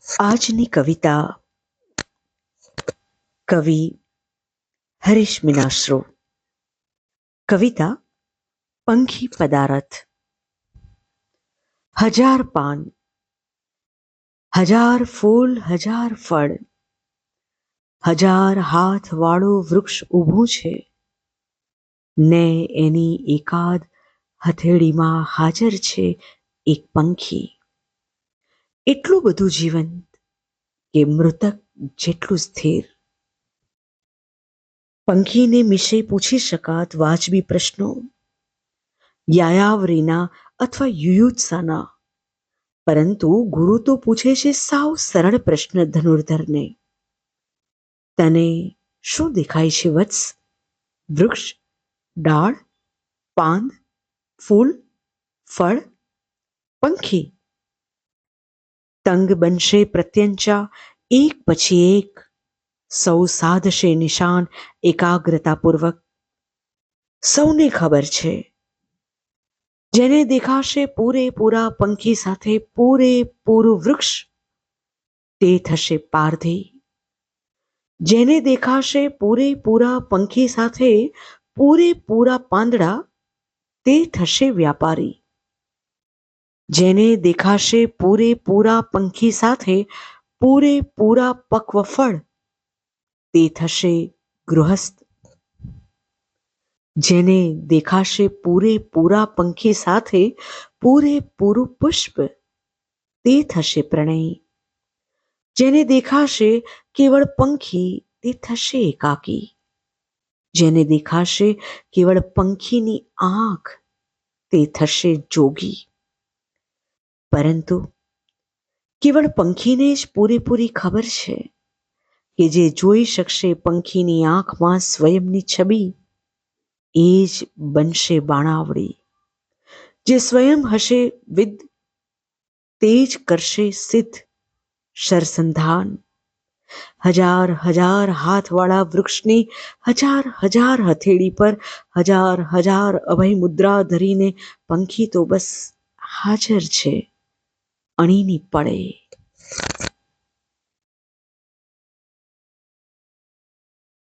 આજની કવિતા કવિ હરીશ મીનાશ્રુ. કવિતા પંખી પદારથ. હજાર પાન, હજાર ફૂલ, હજાર ફળ, હજાર હાથ વાળું વૃક્ષ ઊભું છે ને એની એકાદ હથેળીમાં હાજર છે એક પંખી. એટલું બધું જીવંત કે મૃતક જેટલું સ્થિર. પંખીને મિશે પૂછી શકાત વાજબી પ્રશ્નો, યાયાવરીના અથવા યુયુત્સાના. પરંતુ ગુરુ તો પૂછે છે સાવ સરળ પ્રશ્ન ધનુર્ધરને. તને શું દેખાય છે વત્સ? વૃક્ષ, ડાળ, પાન, ફૂલ, ફળ, પંખી? તંગ બનશે પ્રત્યંચા એક પછી એક. સૌ સાધશે નિશાન એકાગ્રતાપૂર્વક. સૌને ખબર છે, જેને દેખાશે પૂરેપૂરા પંખી સાથે પૂરેપૂરું વૃક્ષ તે થશે પારધી. જેને દેખાશે પૂરેપૂરા પંખી સાથે પૂરેપૂરા પાંદડા તે થશે વ્યાપારી. જેને દેખાશે પૂરેપૂરા પંખી સાથે પૂરેપૂરા પક્વ ફળ તે થશે ગૃહસ્થ. જેને દેખાશે પૂરેપૂરા પંખી સાથે પૂરેપૂરું પુષ્પ તે થશે પ્રણય. જેને દેખાશે કેવળ પંખી તે થશે એકાકી. જેને દેખાશે કેવળ પંખીની આંખ તે થશે જોગી. પરંતુ કેવળ પંખીને જ પૂરેપૂરી ખબર છે કે જે જોઈ શકશે પંખીની આંખમાં સ્વયંની છબી એ જ બનશે બાણાવડી. જે સ્વયં હશે વિદ્ધ તે જ કરશે સિદ્ધ શરસંધાન. હજાર હજાર હાથવાળા વૃક્ષની હજાર હજાર હથેળી પર હજાર હજાર અભય મુદ્રા ધરીને પંખી તો બસ હાજર છે અણીની પળે.